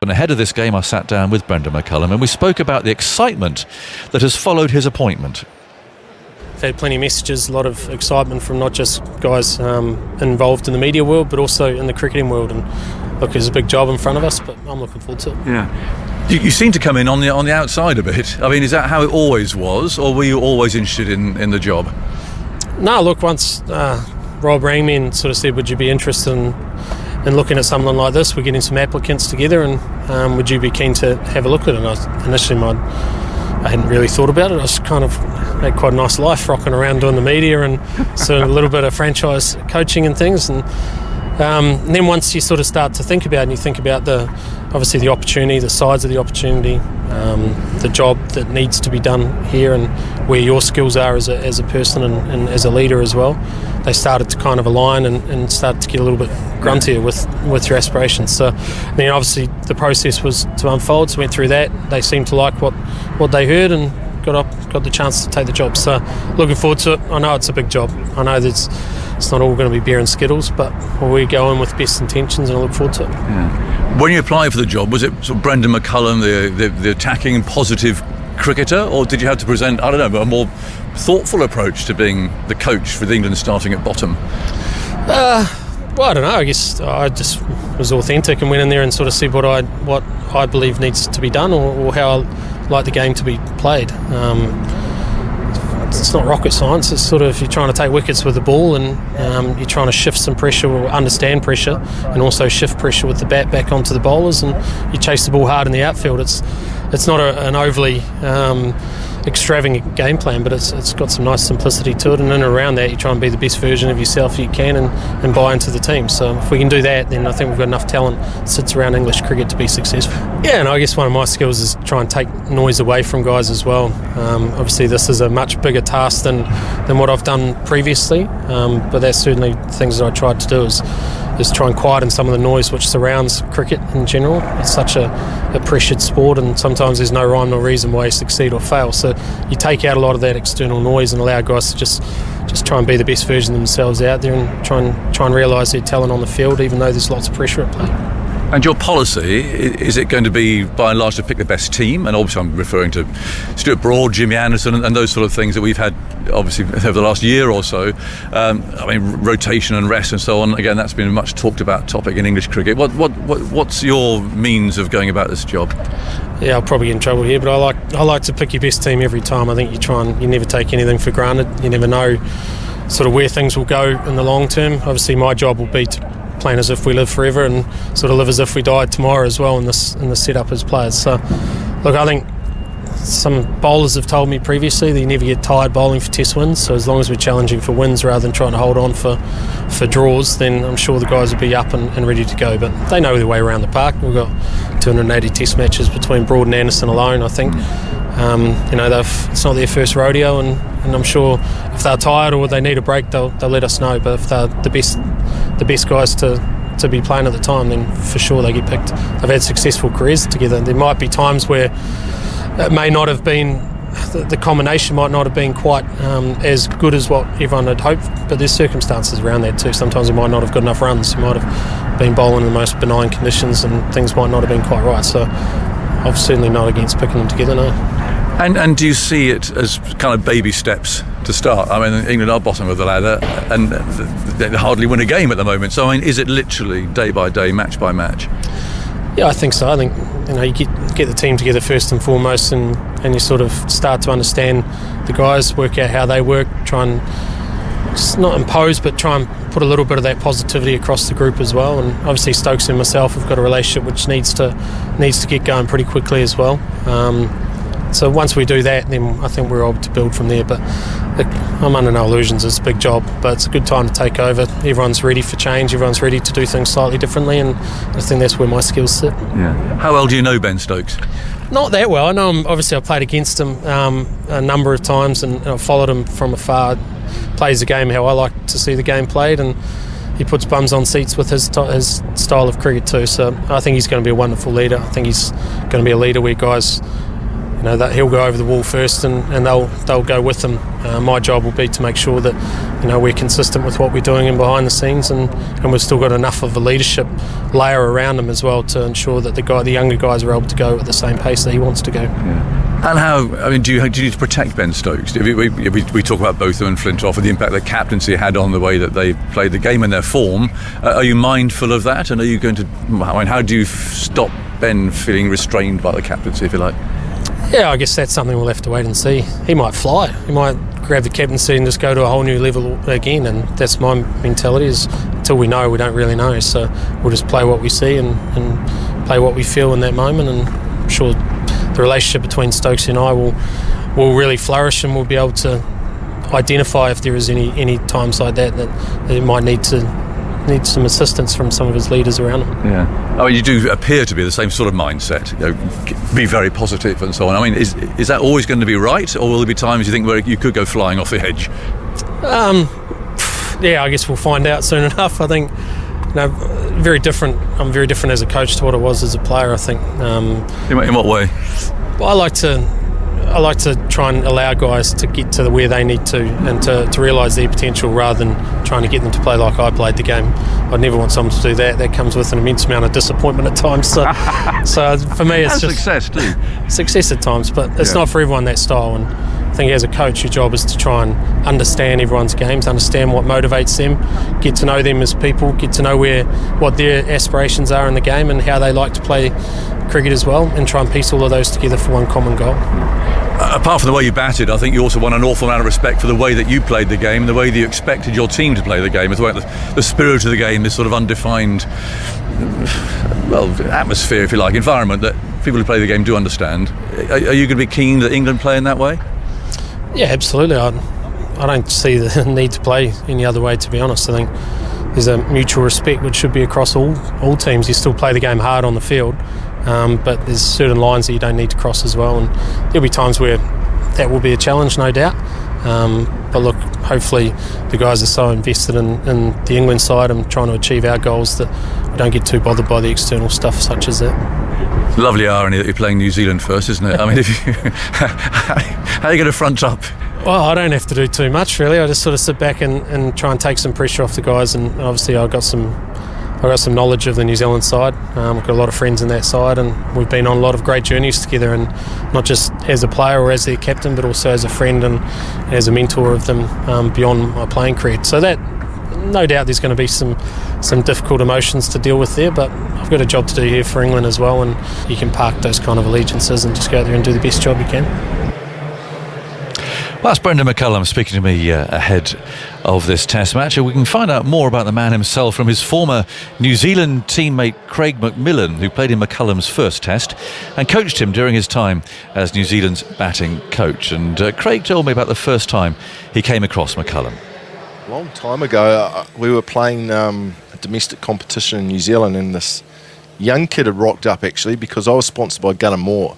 And ahead of this game, I sat down with Brendon McCullum and we spoke about the excitement that has followed his appointment. I've had plenty of messages, a lot of excitement from not just guys involved in the media world, but also in the cricketing world. And look, there's a big job in front of us, but I'm looking forward to it. Yeah. You seem to come in on the outside a bit. I mean, is that how it always was, or were you always interested in the job? No, look, once Rob rang me and sort of said, would you be interested in looking at something like this? We're getting some applicants together, and would you be keen to have a look at it? And initially I hadn't really thought about it. I was kind of had quite a nice life rocking around doing the media and sort of a little bit of franchise coaching and things. And then once you sort of start to think about it, and you think about obviously the opportunity, the size of the opportunity, the job that needs to be done here, and where your skills are as a person and as a leader as well, they started to kind of align and started to get a little bit gruntier with your aspirations. So then obviously the process was to unfold, so went through that. They seemed to like what they heard and got the chance to take the job. So looking forward to it. I know it's a big job. I know that it's not all going to be beer and skittles, but we go in with best intentions and I look forward to it. Yeah. When you applied for the job, was it sort of Brendon McCullum, the attacking positive cricketer, or did you have to present, I don't know, a more thoughtful approach to being the coach with England starting at bottom? Well, I don't know. I guess I just was authentic and went in there and sort of said what I believe needs to be done, or how I like the game to be played. It's not rocket science. It's sort of, you're trying to take wickets with the ball, and you're trying to shift some pressure, or understand pressure, and also shift pressure with the bat back onto the bowlers, and you chase the ball hard in the outfield. It's not an overly extravagant game plan, but it's got some nice simplicity to it, and in and around that you try and be the best version of yourself you can and buy into the team. So if we can do that, then I think we've got enough talent that sits around English cricket to be successful. Yeah, and I guess one of my skills is try and take noise away from guys as well. Obviously this is a much bigger task than what I've done previously, but that's certainly things that I tried to do is try and quieten some of the noise which surrounds cricket in general. It's such a pressured sport, and sometimes there's no rhyme nor reason why you succeed or fail. So you take out a lot of that external noise and allow guys to just try and be the best version of themselves out there, and try and realise their talent on the field, even though there's lots of pressure at play. And your policy, is it going to be by and large to pick the best team? And obviously I'm referring to Stuart Broad, Jimmy Anderson and those sort of things that we've had obviously over the last year or so. I mean, rotation and rest and so on. Again, that's been a much talked about topic in English cricket. What's your means of going about this job? Yeah, I'll probably get in trouble here, but I like to pick your best team every time. I think you never take anything for granted. You never know sort of where things will go in the long term. Obviously my job will be to plan as if we live forever and sort of live as if we died tomorrow as well in the setup as players. So look, I think some bowlers have told me previously that you never get tired bowling for test wins, so as long as we're challenging for wins rather than trying to hold on for draws, then I'm sure the guys will be up and ready to go. But they know their way around the park. We've got 280 test matches between Broad and Anderson alone, I think. It's not their first rodeo, and I'm sure if they're tired or they need a break, they'll let us know. But if they're the best guys to be playing at the time, then for sure they get picked. They've had successful careers together. There might be times where it may not have been, the combination might not have been quite as good as what everyone had hoped, but there's circumstances around that too. Sometimes you might not have got enough runs. You might have been bowling in the most benign conditions and things might not have been quite right. So I'm certainly not against picking them together, no. And do you see it as kind of baby steps to start? I mean, England are bottom of the ladder and they hardly win a game at the moment. So, I mean, is it literally day by day, match by match? Yeah, I think so. I think you get the team together first and foremost, and you sort of start to understand the guys, work out how they work, try and just not impose, but try and put a little bit of that positivity across the group as well. And obviously Stokes and myself have got a relationship which needs to get going pretty quickly as well. So once we do that, then I think we're able to build from there. But I'm under no illusions, it's a big job, but it's a good time to take over. Everyone's ready for change, everyone's ready to do things slightly differently, and I think that's where my skills sit. Yeah. How well do you know Ben Stokes? Not that well. I know him, obviously I've played against him a number of times, and I've followed him from afar. Plays the game how I like to see the game played, and he puts bums on seats with his style of cricket too. So I think he's going to be a wonderful leader. I think he's going to be a leader where guys that he'll go over the wall first, and they'll go with him. My job will be to make sure that we're consistent with what we're doing in behind the scenes, and we've still got enough of a leadership layer around him as well to ensure that the younger guys are able to go at the same pace that he wants to go. Yeah. And do you need to protect Ben Stokes? We talk about Botham and Flintoff and the impact that captaincy had on the way that they played the game and their form. Are you mindful of that? And are you going to? How do you stop Ben feeling restrained by the captaincy, if you like? Yeah, I guess that's something we'll have to wait and see. He might fly. He might grab the captaincy and just go to a whole new level again. And that's my mentality. Is until we know, we don't really know. So we'll just play what we see and play what we feel in that moment. And I'm sure the relationship between Stokes and I will really flourish, and we'll be able to identify if there is any times like that it might need some assistance from some of his leaders around him. Yeah. You do appear to be the same sort of mindset. Be very positive and so on. Is that always going to be right, or will there be times you think where you could go flying off the edge? Yeah, I guess we'll find out soon enough. I think very different. I'm very different as a coach to what I was as a player, I think. In what way? Well, I like to try and allow guys to get to where they need to, and to realise their potential, rather than trying to get them to play like I played the game. I'd never want someone to do that. That comes with an immense amount of disappointment at times. So for me, it's just success too. Success at times, but it's not for everyone, that style. And I think as a coach, your job is to try and understand everyone's games, understand what motivates them, get to know them as people, get to know what their aspirations are in the game and how they like to play cricket as well, and try and piece all of those together for one common goal. Apart from the way you batted, I think you also won an awful amount of respect for the way that you played the game and the way that you expected your team to play the game, as well as the spirit of the game, this sort of undefined atmosphere, if you like, environment that people who play the game do understand. Are you going to be keen that England play in that way? Yeah, absolutely. I don't see the need to play any other way, to be honest. I think there's a mutual respect which should be across all teams. You still play the game hard on the field, but there's certain lines that you don't need to cross as well, and there'll be times where that will be a challenge, no doubt. But look, hopefully the guys are so invested in the England side and trying to achieve our goals that we don't get too bothered by the external stuff such as that. Lovely irony that you're playing New Zealand first, isn't it? How are you going to front up? Well, I don't have to do too much, really. I just sort of sit back and try and take some pressure off the guys, and obviously I've got some knowledge of the New Zealand side. I've got a lot of friends in that side, and we've been on a lot of great journeys together, and not just as a player or as their captain, but also as a friend and as a mentor of them beyond my playing career. So that, no doubt there's going to be some difficult emotions to deal with there, but I've got a job to do here for England as well, and you can park those kind of allegiances and just go out there and do the best job you can. Well, that's Brendon McCullum speaking to me ahead of this test match. We can find out more about the man himself from his former New Zealand teammate Craig McMillan, who played in McCullum's first test and coached him during his time as New Zealand's batting coach. And Craig told me about the first time he came across McCullum. A long time ago, we were playing a domestic competition in New Zealand, and this young kid had rocked up, actually, because I was sponsored by Gunnar Moore,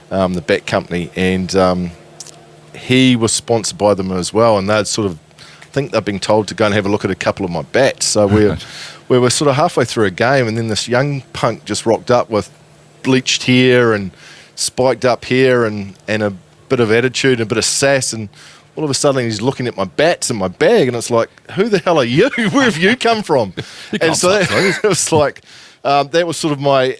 the bat company, and he was sponsored by them as well, and they'd sort of, I think they'd been told to go and have a look at a couple of my bats. So we were sort of halfway through a game, and then this young punk just rocked up with bleached hair and spiked up hair and a bit of attitude and a bit of sass, and all of a sudden he's looking at my bats in my bag, and it's like, who the hell are you? Where have you come from? And so it was like, that was sort of my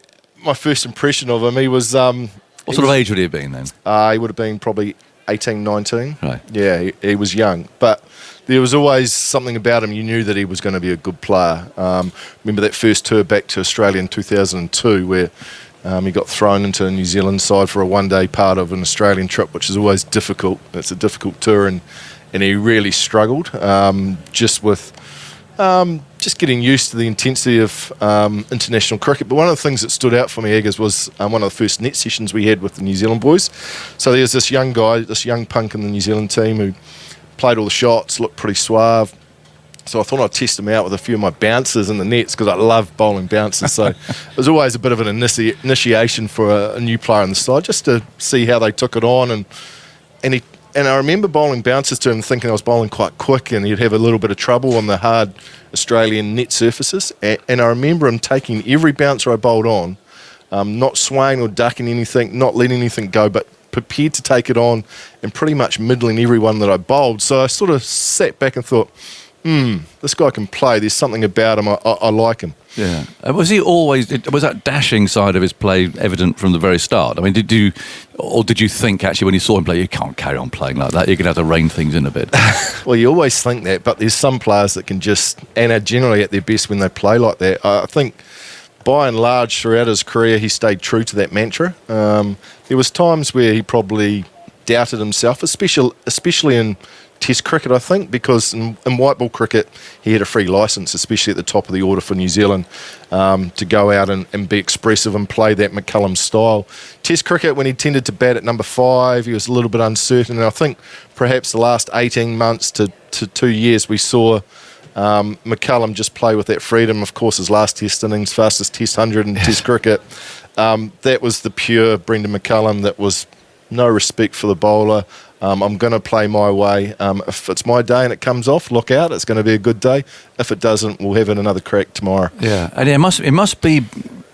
first impression of him. He was... what sort of age would he have been then? He would have been probably 18, 19. Right. Yeah, he was young. But there was always something about him. You knew that he was going to be a good player. Remember that first tour back to Australia in 2002 where he got thrown into a New Zealand side for a one-day part of an Australian trip, which is always difficult. It's a difficult tour, and he really struggled just getting used to the intensity of international cricket. But one of the things that stood out for me, Eggers, was one of the first net sessions we had with the New Zealand boys. So there's this young guy, this young punk in the New Zealand team who played all the shots, looked pretty suave. So I thought I'd test him out with a few of my bouncers in the nets, because I love bowling bouncers. So it was always a bit of an initiation for a new player on the side, just to see how they took it on. And I remember bowling bouncers to him, thinking I was bowling quite quick and he'd have a little bit of trouble on the hard Australian net surfaces. And I remember him taking every bouncer I bowled on, not swaying or ducking anything, not letting anything go, but prepared to take it on and pretty much middling everyone that I bowled. So I sort of sat back and thought, this guy can play. There's something about him. I like him. Yeah. Was that dashing side of his play evident from the very start? I mean, did you think actually when you saw him play, you can't carry on playing like that, you're going to have to rein things in a bit? Well, you always think that, but there's some players that can just, and are generally at their best when they play like that. I think by and large throughout his career, he stayed true to that mantra. There was times where he probably doubted himself, especially in Test cricket, I think, because in white ball cricket he had a free licence, especially at the top of the order for New Zealand, to go out and be expressive and play that McCullum style. Test cricket, when he tended to bat at number 5, he was a little bit uncertain, and I think perhaps the last 18 months to 2 years we saw McCullum just play with that freedom. Of course, his last Test innings, fastest Test 100 in Test cricket, that was the pure Brendon McCullum. That was no respect for the bowler. I'm going to play my way. If it's my day and it comes off, look out. It's going to be a good day. If it doesn't, we'll have another crack tomorrow. Yeah, and it must be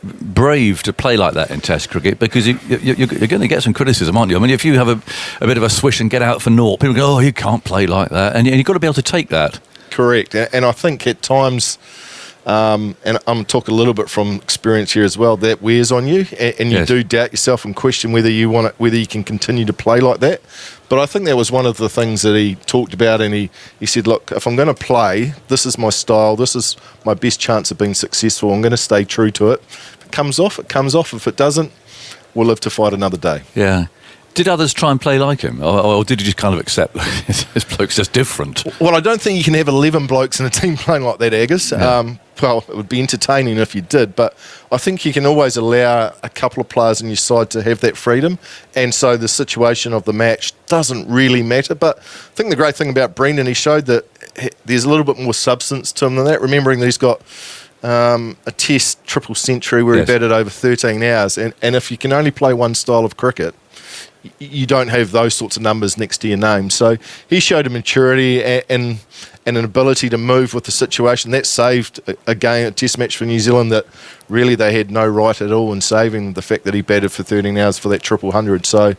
brave to play like that in Test cricket, because you're going to get some criticism, aren't you? I mean, if you have a bit of a swish and get out for naught, people go, oh, you can't play like that. And you've got to be able to take that. Correct. And I think at times, and I'm talking a little bit from experience here as well, that wears on you, and you do doubt yourself and question whether you can continue to play like that. But I think that was one of the things that he talked about, and he said, look, if I'm going to play, this is my style, this is my best chance of being successful, I'm going to stay true to it. If it comes off, it comes off. If it doesn't, we'll live to fight another day. Yeah. Did others try and play like him, or did you just kind of accept this bloke's just different? Well, I don't think you can have 11 blokes in a team playing like that, Agus. Yeah. Well, it would be entertaining if you did, but I think you can always allow a couple of players in your side to have that freedom, and so the situation of the match doesn't really matter. But I think the great thing about Brendon, he showed that there's a little bit more substance to him than that, remembering that he's got a Test triple century where he batted over 13 hours, and if you can only play one style of cricket, you don't have those sorts of numbers next to your name. So he showed a maturity and an ability to move with the situation. That saved a Test match for New Zealand that really they had no right at all in saving, the fact that he batted for 13 hours for that triple hundred. So,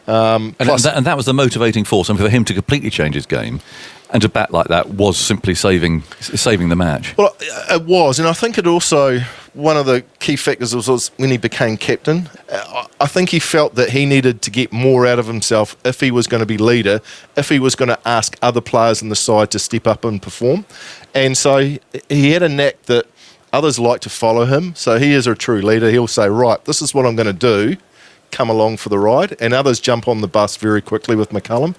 and that was the motivating force. I mean, for him to completely change his game and to bat like that was simply saving the match. Well, it was, and I think it also, one of the key factors was when he became captain. I think he felt that he needed to get more out of himself if he was going to be leader, if he was going to ask other players in the side to step up and perform. And so he had a knack that others like to follow him. So he is a true leader. He'll say, right, this is what I'm going to do. Come along for the ride, and others jump on the bus very quickly with McCullum.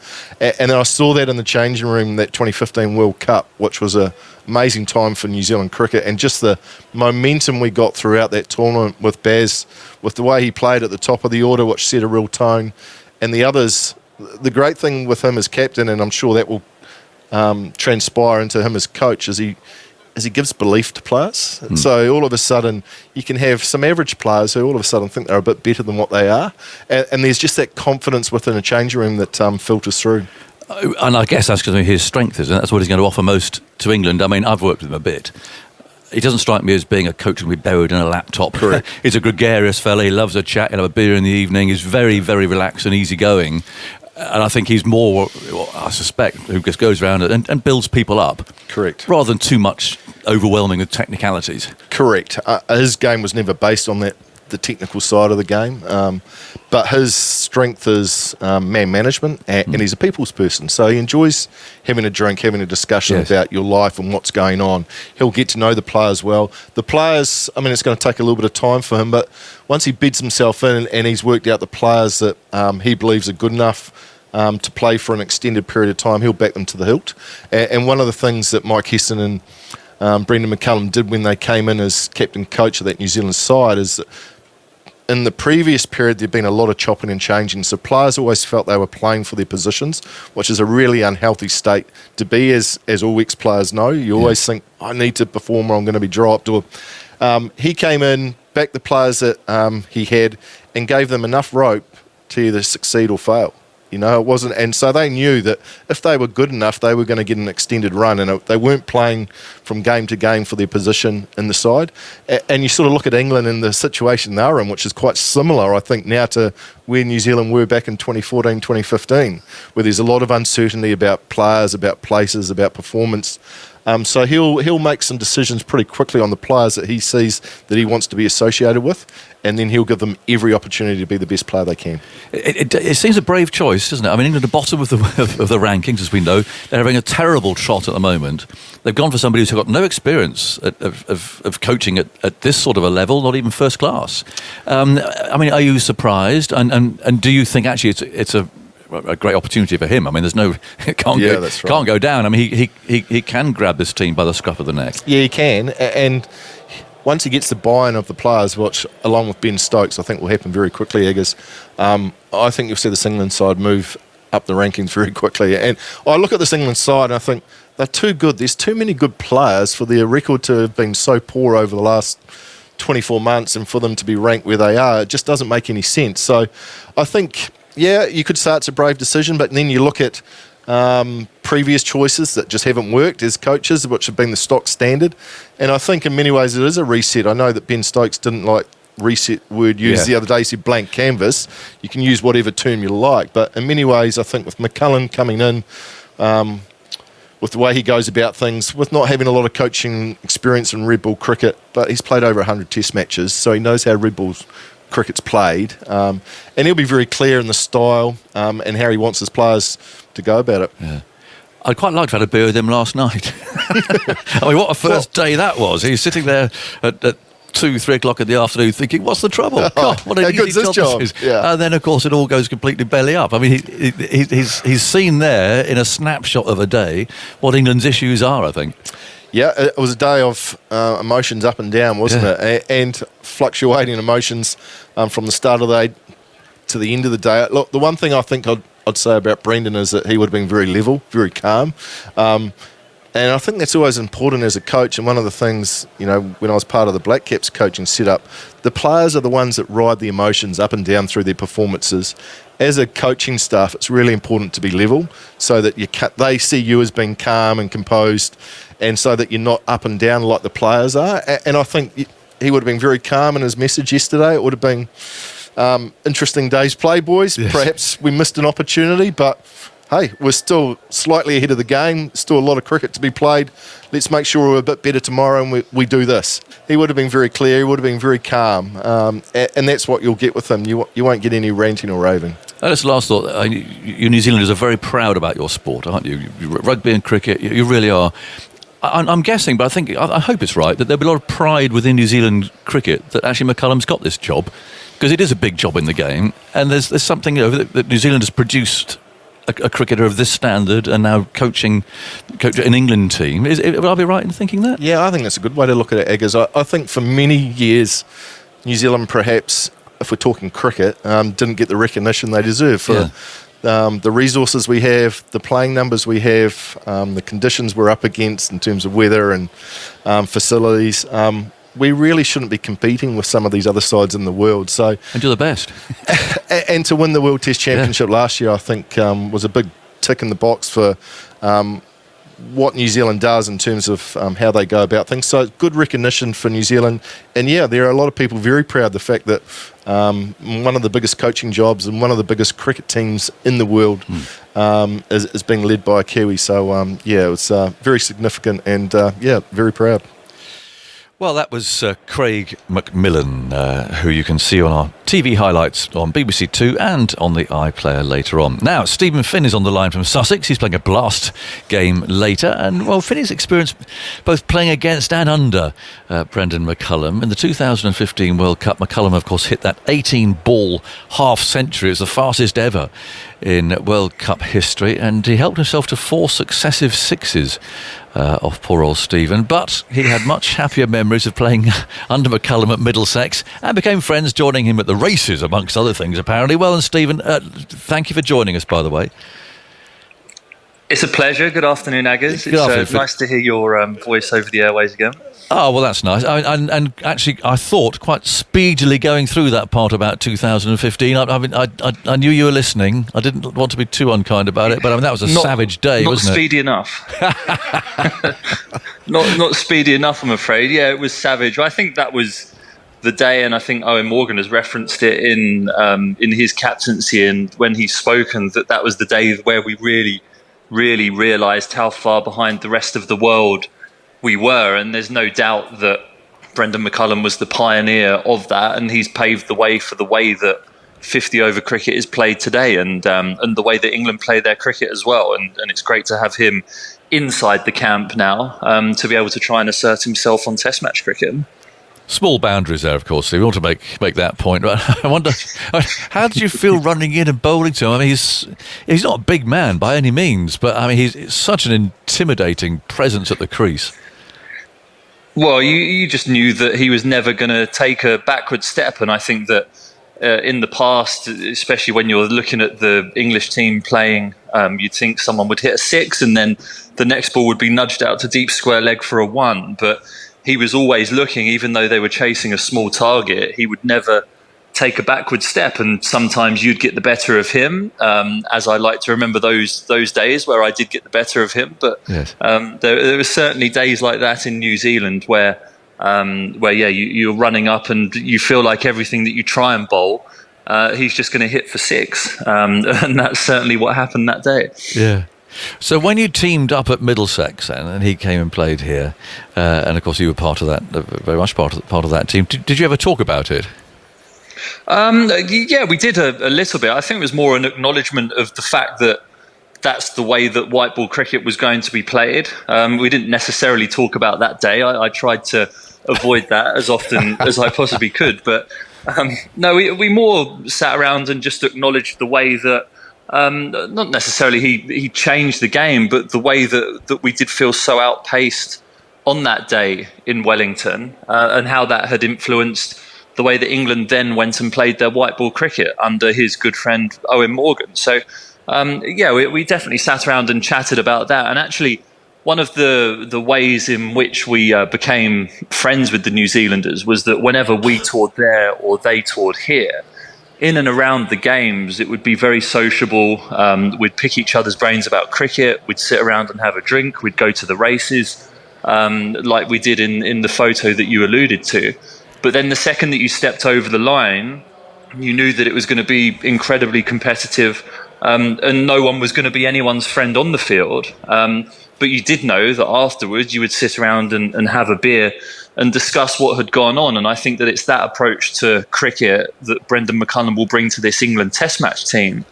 And I saw that in the changing room, that 2015 World Cup, which was an amazing time for New Zealand cricket, and just the momentum we got throughout that tournament with Baz, with the way he played at the top of the order, which set a real tone. And the others, the great thing with him as captain, and I'm sure that will transpire into him as coach, is he gives belief to players. So all of a sudden you can have some average players who all of a sudden think they're a bit better than what they are, and there's just that confidence within a changing room that filters through. And I guess that's because his strength is, and that's what he's going to offer most to England. I mean, I've worked with him a bit. He doesn't strike me as being a coach who will be buried in a laptop. Correct. He's a gregarious fella. He loves a chat. He'll have a beer in the evening. He's very, very relaxed and easygoing. And I think he's more, I suspect, who just goes around and builds people up. Correct. Rather than too much overwhelming with technicalities. Correct. His game was never based on the technical side of the game, but his strength is man management, and he's a people's person. So he enjoys having a drink, having a discussion about your life and what's going on. He'll get to know the players well. The players, I mean, it's going to take a little bit of time for him, but once he beds himself in and he's worked out the players that he believes are good enough to play for an extended period of time, he'll back them to the hilt. And one of the things that Mike Heston and Brendon McCullum did when they came in as captain coach of that New Zealand side is that in the previous period there'd been a lot of chopping and changing, so players always felt they were playing for their positions, which is a really unhealthy state to be, as all ex-players know. You always think, I need to perform or I'm going to be dropped. Or he came in, backed the players that he had, and gave them enough rope to either succeed or fail. It wasn't, and so they knew that if they were good enough, they were going to get an extended run, and they weren't playing from game to game for their position in the side. And you sort of look at England and the situation they're in, which is quite similar, I think, now to where New Zealand were back in 2014, 2015, where there's a lot of uncertainty about players, about places, about performance. So he'll make some decisions pretty quickly on the players that he sees that he wants to be associated with, and then he'll give them every opportunity to be the best player they can. It seems a brave choice, doesn't it? I mean, England are bottom of the rankings, as we know. They're having a terrible trot at the moment. They've gone for somebody who's got no experience of coaching at this sort of a level, not even first class. I mean, are you surprised? And do you think actually it's a great opportunity for him? I mean, there's no can't go down. I mean, he can grab this team by the scruff of the neck. Yeah, he can, and once he gets the buy-in of the players, which along with Ben Stokes, I think will happen very quickly, Eggers, I think you'll see this England side move up the rankings very quickly. And I look at this England side and I think they're too good. There's too many good players for their record to have been so poor over the last 24 months, and for them to be ranked where they are, it just doesn't make any sense. So I think, yeah, you could say it's a brave decision, but then you look at previous choices that just haven't worked as coaches, which have been the stock standard. And I think in many ways it is a reset. I know that Ben Stokes didn't like reset word used the other day. He said blank canvas. You can use whatever term you like, but in many ways I think with McCullum coming in, with the way he goes about things, with not having a lot of coaching experience in red ball cricket, but he's played over 100 test matches, so he knows how red ball cricket's played, and he'll be very clear in the style and how he wants his players to go about it. Yeah. I'd quite like to have had a beer with him last night. I mean, what a first day that was. He was sitting there at 2-3 o'clock in the afternoon thinking, what's the trouble? God, what an easy job this is. Yeah. And then, of course, it all goes completely belly up. I mean, he's seen there in a snapshot of a day what England's issues are, I think. Yeah, it was a day of emotions up and down, wasn't it? And fluctuating emotions from the start of the day to the end of the day. Look, the one thing I think I'd say about Brendon is that he would have been very level, very calm. And I think that's always important as a coach. And one of the things, when I was part of the Black Caps coaching setup, the players are the ones that ride the emotions up and down through their performances. As a coaching staff, it's really important to be level so that they see you as being calm and composed, and so that you're not up and down like the players are. And I think he would have been very calm in his message yesterday. It would have been interesting days play, boys. Yes. Perhaps we missed an opportunity, but hey, we're still slightly ahead of the game, still a lot of cricket to be played. Let's make sure we're a bit better tomorrow and we do this. He would have been very clear, he would have been very calm, and that's what you'll get with him. You won't get any ranting or raving. That's the last thought. You New Zealanders are very proud about your sport, aren't you? Rugby and cricket, you really are. I'm guessing, but I hope it's right, that there'll be a lot of pride within New Zealand cricket that actually McCullum's got this job, because it is a big job in the game, and there's something that New Zealand has produced a cricketer of this standard and now coaching an England team. Would I be right in thinking that? Yeah, I think that's a good way to look at it, Eggers. I think for many years, New Zealand perhaps, if we're talking cricket, didn't get the recognition they deserve for the resources we have, the playing numbers we have, the conditions we're up against in terms of weather and facilities. We really shouldn't be competing with some of these other sides in the world. So, and do the best. And to win the World Test Championship last year, I think was a big tick in the box for what New Zealand does in terms of how they go about things. So good recognition for New Zealand. And yeah, there are a lot of people very proud of the fact that one of the biggest coaching jobs and one of the biggest cricket teams in the world is being led by a Kiwi. So yeah, it's very significant and very proud. Well, that was Craig McMillan, who you can see on our TV highlights on BBC Two and on the iPlayer later on. Now, Stephen Finn is on the line from Sussex. He's playing a blast game later. And, well, Finn's experience both playing against and under Brendon McCullum. In the 2015 World Cup, McCullum, of course, hit that 18-ball half-century. It's the fastest ever in World Cup history. And he helped himself to 4 successive sixes off poor old Stephen, but he had much happier memories of playing under McCullum at Middlesex and became friends joining him at the races, amongst other things, apparently. Well, and Stephen, thank you for joining us, by the way. It's a pleasure. Good afternoon, Aggers. It's nice to hear your voice over the airways again. Oh, well, that's nice. And actually, I thought quite speedily going through that part about 2015. I knew you were listening. I didn't want to be too unkind about it, but I mean, that was a savage day, wasn't it? Not speedy enough. not speedy enough, I'm afraid. Yeah, it was savage. I think that was the day, and I think Owen Morgan has referenced it in his captaincy and when he's spoken, that was the day where we really realised how far behind the rest of the world we were, and there's no doubt that Brendon McCullum was the pioneer of that, and he's paved the way for the way that 50-over cricket is played today, and the way that England play their cricket as well. And it's great to have him inside the camp now to be able to try and assert himself on Test match cricket. Small boundaries there, of course. So we want to make that point. I wonder, how did you feel running in and bowling to him? I mean, he's not a big man by any means, but I mean, he's such an intimidating presence at the crease. Well, you just knew that he was never going to take a backward step, and I think that in the past, especially when you're looking at the English team playing, you'd think someone would hit a 6 and then the next ball would be nudged out to deep square leg for a 1. But he was always looking, even though they were chasing a small target, he would never take a backward step, and sometimes you'd get the better of him, as I like to remember those days where I did get the better of him. But yes. There were certainly days like that in New Zealand where you're running up and you feel like everything that you try and bowl, he's just going to hit for 6, and that's certainly what happened that day. Yeah. So when you teamed up at Middlesex and he came and played here, and of course you were part of that, very much part of that team. Did you ever talk about it? Yeah, we did a little bit. I think it was more an acknowledgement of the fact that that's the way that white ball cricket was going to be played. We didn't necessarily talk about that day. I tried to avoid that as often as I possibly could. But no, we more sat around and just acknowledged the way that, not necessarily he changed the game, but the way that we did feel so outpaced on that day in Wellington, and how that had influenced the way that England then went and played their white ball cricket under his good friend Owen Morgan. So, we definitely sat around and chatted about that. And actually, one of the ways in which we became friends with the New Zealanders was that whenever we toured there or they toured here, in and around the games, it would be very sociable. We'd pick each other's brains about cricket. We'd sit around and have a drink. We'd go to the races, like we did in the photo that you alluded to. But then the second that you stepped over the line, you knew that it was going to be incredibly competitive, and no one was going to be anyone's friend on the field. But you did know that afterwards you would sit around and have a beer and discuss what had gone on. And I think that it's that approach to cricket that Brendon McCullum will bring to this England Test match team,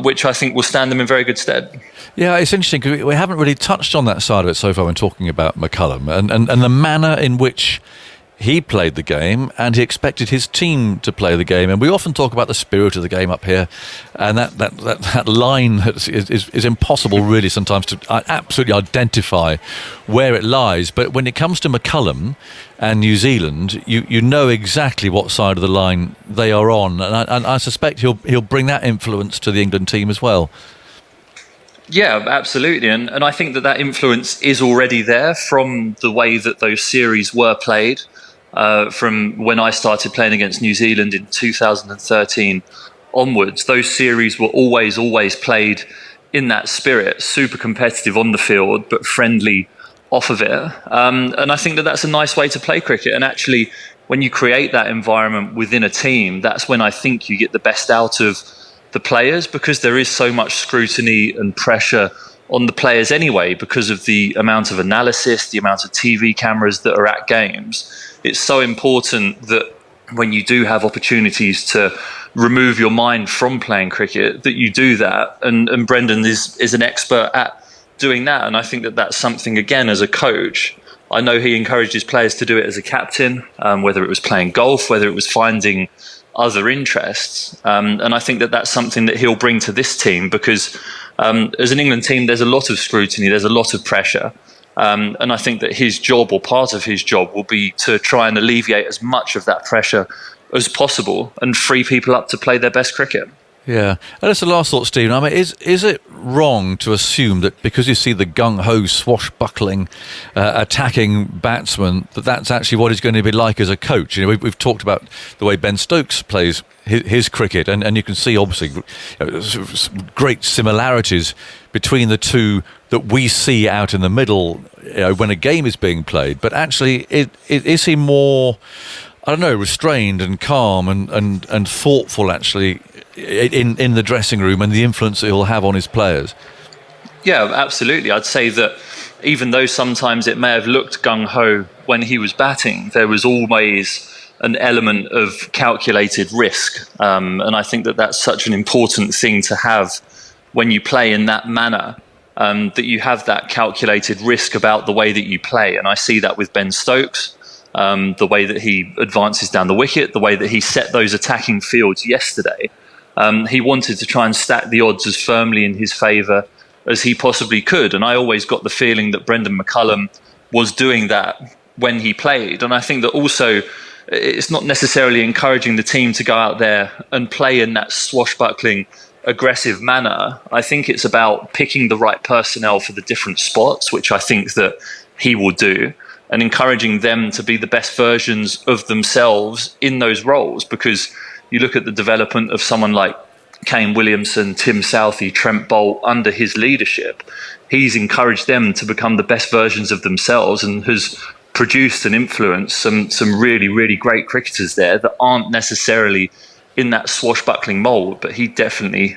which I think will stand them in very good stead. Yeah, it's interesting because we haven't really touched on that side of it so far when talking about McCullum and the manner in which he played the game and he expected his team to play the game. And we often talk about the spirit of the game up here, and that line is impossible really sometimes to absolutely identify where it lies. But when it comes to McCullum and New Zealand, you know exactly what side of the line they are on, and I suspect he'll bring that influence to the England team as well. Yeah, absolutely. And I think that influence is already there from the way that those series were played. From when I started playing against New Zealand in 2013 onwards, those series were always played in that spirit, super competitive on the field, but friendly off of it. And I think that that's a nice way to play cricket. And actually, when you create that environment within a team, that's when I think you get the best out of the players, because there is so much scrutiny and pressure on the players anyway, because of the amount of analysis, the amount of TV cameras that are at games. It's so important that when you do have opportunities to remove your mind from playing cricket, that you do that. And Brendon is an expert at doing that. And I think that that's something, again, as a coach, I know he encouraged his players to do it as a captain, whether it was playing golf, whether it was finding other interests. And I think that that's something that he'll bring to this team, because as an England team, there's a lot of scrutiny, there's a lot of pressure. And I think that his job, or part of his job, will be to try and alleviate as much of that pressure as possible and free people up to play their best cricket. Yeah, and that's the last thought, Stephen. I mean, is it wrong to assume that because you see the gung-ho, swashbuckling, attacking batsman, that's actually what he's going to be like as a coach? We've talked about the way Ben Stokes plays his cricket, and you can see obviously great similarities between the two that we see out in the middle when a game is being played. But actually, is he more, I don't know, restrained and calm and thoughtful actually in the dressing room, and the influence that he'll have on his players? Yeah, absolutely. I'd say that even though sometimes it may have looked gung-ho when he was batting, there was always an element of calculated risk. And I think that that's such an important thing to have when you play in that manner, that you have that calculated risk about the way that you play. And I see that with Ben Stokes. The way that he advances down the wicket, the way that he set those attacking fields yesterday. He wanted to try and stack the odds as firmly in his favour as he possibly could. And I always got the feeling that Brendon McCullum was doing that when he played. And I think that also it's not necessarily encouraging the team to go out there and play in that swashbuckling, aggressive manner. I think it's about picking the right personnel for the different spots, which I think that he will do, and encouraging them to be the best versions of themselves in those roles. Because you look at the development of someone like Kane Williamson, Tim Southey, Trent Boult under his leadership. He's encouraged them to become the best versions of themselves and has produced and influenced some really, really great cricketers there that aren't necessarily in that swashbuckling mould, but he definitely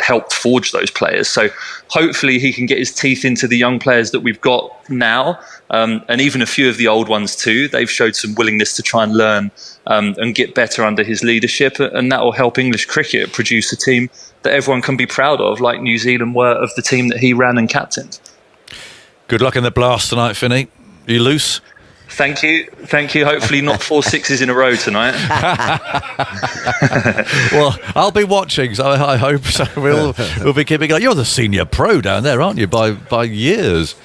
helped forge those players. So hopefully he can get his teeth into the young players that we've got now, and even a few of the old ones too. They've showed some willingness to try and learn and get better under his leadership, and that will help English cricket produce a team that everyone can be proud of, like New Zealand were of the team that he ran and captained. Good luck in the blast tonight, Finney. Are you loose? Thank you. Hopefully not 4 sixes in a row tonight. Well, I'll be watching, so I hope so. We'll be keeping. You're the senior pro down there, aren't you? By years.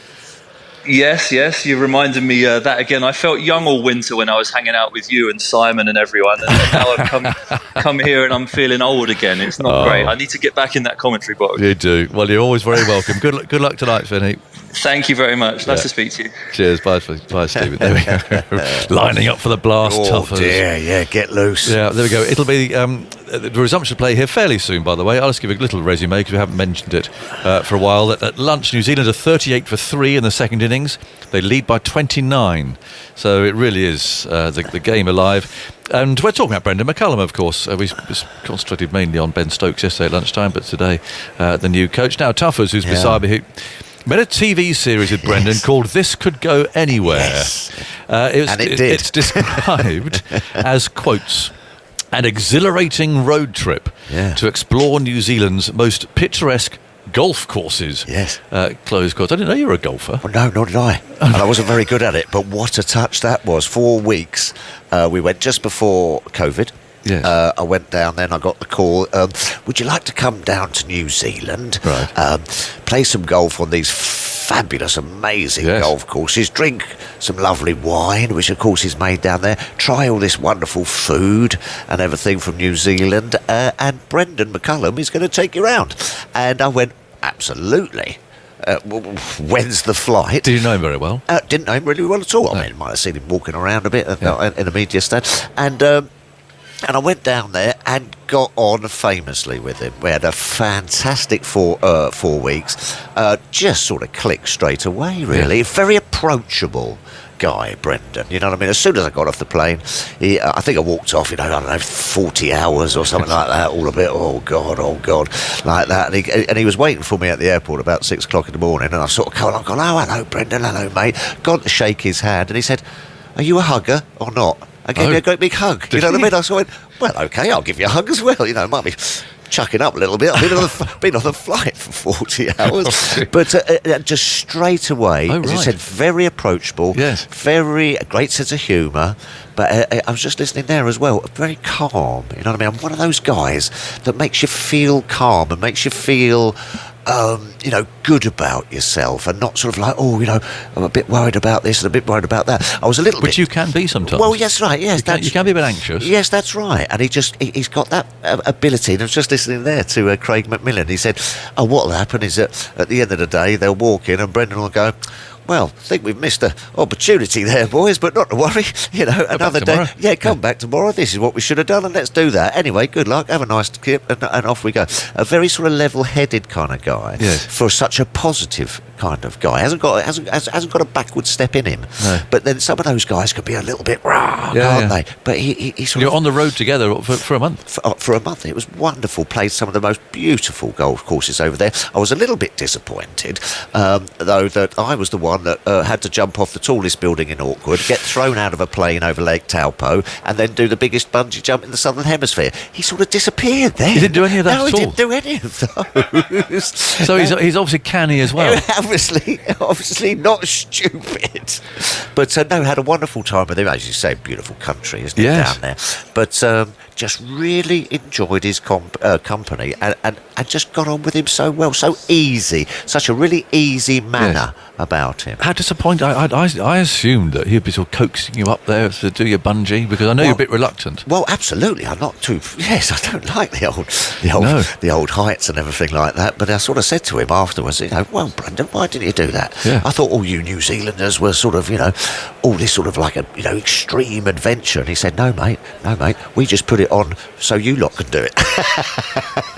Yes. You reminded me that again. I felt young all winter when I was hanging out with you and Simon and everyone, and now I've come here and I'm feeling old again. It's not great. I need to get back in that commentary box. You do. Well, you're always very welcome. Good luck tonight, Finney. Thank you very much. Nice to speak to you. Cheers. Bye, Stephen. There we go. Lining up for the blast. Oh dear, yeah, get loose. Yeah, there we go. It'll be the resumption of play here fairly soon, by the way. I'll just give a little resume because we haven't mentioned it for a while. At lunch, New Zealand are 38 for 3 in the second innings. They lead by 29. So it really is the game alive. And we're talking about Brendon McCullum, of course. We concentrated mainly on Ben Stokes yesterday at lunchtime, but today the new coach. Now, Tuffers, who's beside me, who made a TV series with Brendon called This Could Go Anywhere. Yes. And it did. It's described as, quotes, an exhilarating road trip to explore New Zealand's most picturesque golf courses. Yes. Close quotes. I didn't know you were a golfer. Well, no, nor did I. And I wasn't very good at it, but what a touch that was. 4 weeks. We went just before COVID. Yes. I went down there and I got the call, would you like to come down to New Zealand, right. Play some golf on these fabulous, amazing golf courses, drink some lovely wine, which of course is made down there, try all this wonderful food and everything from New Zealand, and Brendon McCullum is going to take you around. And I went, absolutely. When's the flight? Did you know him very well? Didn't know him really well at all. No. I mean, might have seen him walking around a bit in the media stand. And I went down there and got on famously with him. We had a fantastic 4 weeks. Just sort of clicked straight away, really. Very approachable guy, Brendon. You know what I mean? As soon as I got off the plane, I think I walked off, I don't know, 40 hours or something like that, all a bit, oh God, like that. And he was waiting for me at the airport about 6 o'clock in the morning, and I sort of gone, oh, hello, Brendon, hello, mate. Gone to shake his hand, and he said, are you a hugger or not? I gave me a great big hug. You know what I mean? I sort of went, well, okay, I'll give you a hug as well. Might be chucking up a little bit. I've been on the flight for 40 hours. But just straight away, as you said, very approachable, very great sense of humour. But I was just listening there as well, very calm. You know what I mean? I'm one of those guys that makes you feel calm and makes you feel good about yourself and not sort of like, I'm a bit worried about this and a bit worried about that. I was a little bit... Which you can be sometimes. Well, yes, right, yes. You can be a bit anxious. Yes, that's right. And he's got that ability. And I was just listening there to Craig McMillan. He said, what will happen is that at the end of the day, they'll walk in and Brendon will go, well, I think we've missed an opportunity there, boys, but not to worry. Another day. Yeah, come back tomorrow. This is what we should have done, and let's do that. Anyway, good luck. Have a nice trip, and off we go. A very sort of level-headed kind of guy. Yes. For such a positive kind of guy. Hasn't got a backward step in him. No. But then some of those guys could be a little bit raw, can't they? But he sort You're of... on the road together for a month. For a month. It was wonderful. Played some of the most beautiful golf courses over there. I was a little bit disappointed, though, that I was the one that had to jump off the tallest building in Auckland, get thrown out of a plane over Lake Taupo, and then do the biggest bungee jump in the Southern Hemisphere. He sort of disappeared there. He didn't do any of that at all? No, he didn't do any of those. So he's obviously canny as well. Obviously not stupid. But no, had a wonderful time with him. As you say, beautiful country, isn't it, down there? But just really enjoyed his company and just got on with him so well, so easy, such a really easy manner about him. How disappointed! I assumed that he'd be sort of coaxing you up there to do your bungee, because I know you're a bit reluctant. Well, absolutely, I'm not too. Yes, I don't like the old heights and everything like that. But I sort of said to him afterwards, well, Brendon, why didn't you do that? Yeah. I thought all you New Zealanders were sort of, all this sort of like a extreme adventure. And he said, no, mate, we just put it on so you lot can do it.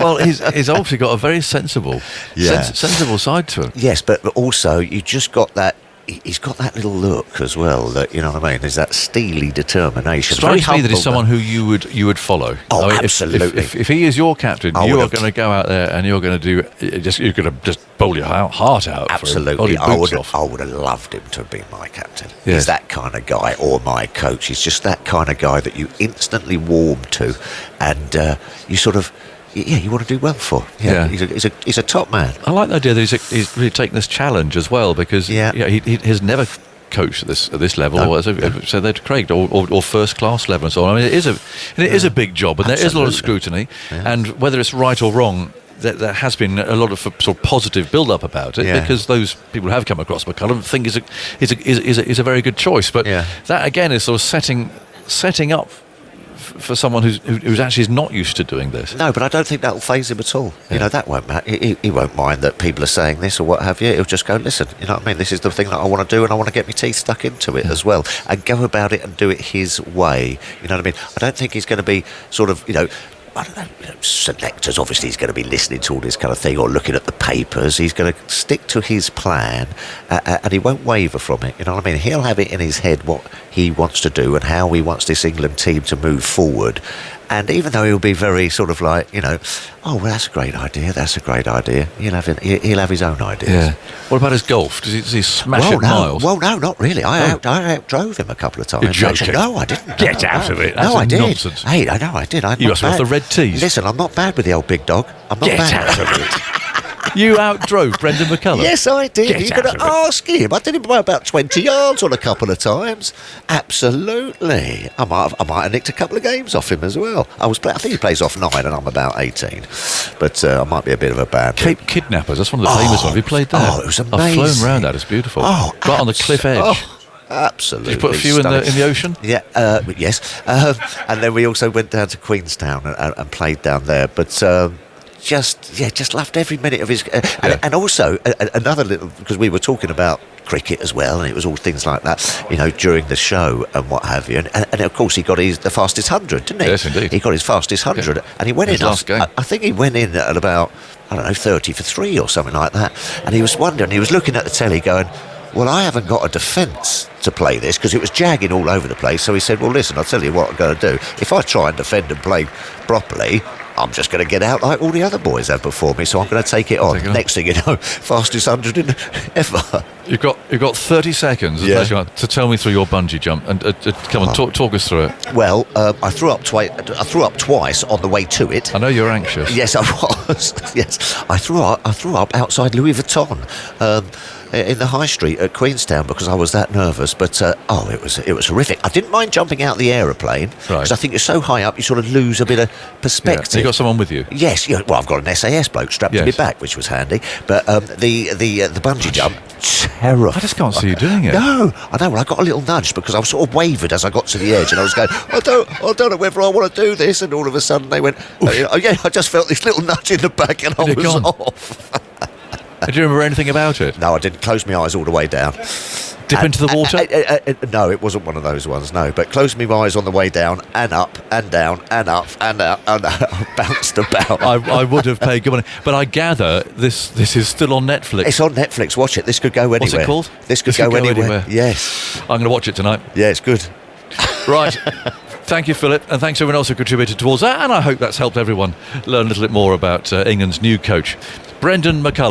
Well, he's obviously got a very sensible side to him. Yes, but also you just got that. He's got that little look as well. That there's that steely detemination. Strikes me that he's someone who you would follow. Oh, I mean, absolutely. If he is your captain, you are going to go out there and you're going to you're going to just bowl your heart out. Absolutely, I would have loved him to be my captain. Yes. He's that kind of guy, or my coach. He's just that kind of guy that you instantly warm to, and you sort of. Yeah, you want to do well for. Yeah. He's a top man. I like the idea that he's really taken this challenge as well, because he has never coached at this level, so they're Craig or first class level and so on. I mean, it is a big job, and there is a lot of scrutiny, and whether it's right or wrong, there has been a lot of sort of positive build-up about it, because those people who have come across McCullum think is a very good choice. But that again is sort of setting up for someone who's actually not used to doing this. No, but I don't think that'll faze him at all. That won't matter. He won't mind that people are saying this or what have you. He'll just go, listen, this is the thing that I want to do, and I want to get my teeth stuck into it as well, and go about it and do it his way. You know what I mean? I don't think he's going to be sort of, I don't know, selectors. Obviously, he's going to be listening to all this kind of thing or looking at the papers. He's going to stick to his plan, and he won't waver from it. You know what I mean? He'll have it in his head what he wants to do and how he wants this England team to move forward. And even though he'll be very sort of like, that's a great idea, he'll have his own ideas. Yeah. What about his golf? Does he smash it miles? Well, no, not really. I outdrove him a couple of times. You're joking. No, I didn't. Get out of it. No, I did. Nonsense. Hey, I know I did. You must have the red tees. Listen, I'm not bad with the old big dog. I'm not bad. Get out of it. You outdrove Brendon McCullum? Yes, I did. You're going to ask him. I did him by about 20 yards on a couple of times. Absolutely. I might have nicked a couple of games off him as well. I think he plays off 9 and I'm about 18. But I might be a bit of a bad Cape Kidnappers, that's one of the famous ones. Have you played that? Oh, it was amazing. I've flown around that. It's beautiful. Right on the cliff edge. Oh, absolutely. Did you put a few in the ocean? Yeah, yes. And then we also went down to Queenstown and played down there. But just loved every minute of his. And also another little, because we were talking about cricket as well, and it was all things like that, during the show and what have you. And of course, he got the fastest 100, didn't he? Yes, indeed. He got his fastest 100, and he went in. Last game. I think he went in at about 30 for 3 or something like that. And he was wondering. He was looking at the telly, going, well, I haven't got a defence to play this, because it was jagging all over the place. So he said, well, listen, I'll tell you what I'm going to do. If I try and defend and play properly, I'm just going to get out like all the other boys have before me, so I'm going to take it on. Next thing you know, fastest 100 ever. You've got 30 seconds to tell me through your bungee jump, and come on, talk us through it. Well, I threw up twice on the way to it. I know you're anxious. Yes, I was. Yes, I threw up outside Louis Vuitton. in the high street at Queenstown because I was that nervous. But it was horrific. I didn't mind jumping out the aeroplane because I think you're so high up you sort of lose a bit of perspective. So you got someone with you? Yes, well, I've got an SAS bloke strapped to my back, which was handy. But the bungee jump, terrifying. I just can't see you doing it. No, I know. Well, I got a little nudge because I was sort of wavered as I got to the edge, and I was going, I don't know whether I want to do this. And all of a sudden they went, I just felt this little nudge in the back, and I was off. Do you remember anything about it? No, I didn't. Close my eyes all the way down. Dip into the water? No, it wasn't one of those ones, no. But closed my eyes on the way down and up and down and up and out and bounced about. I would have paid good money. But I gather this is still on Netflix. It's on Netflix. Watch it. This could go anywhere. What's it called? This could go anywhere. Yes. I'm going to watch it tonight. Yeah, it's good. Right. Thank you, Philip, and thanks everyone else who contributed towards that. And I hope that's helped everyone learn a little bit more about England's new coach, Brendon McCullum.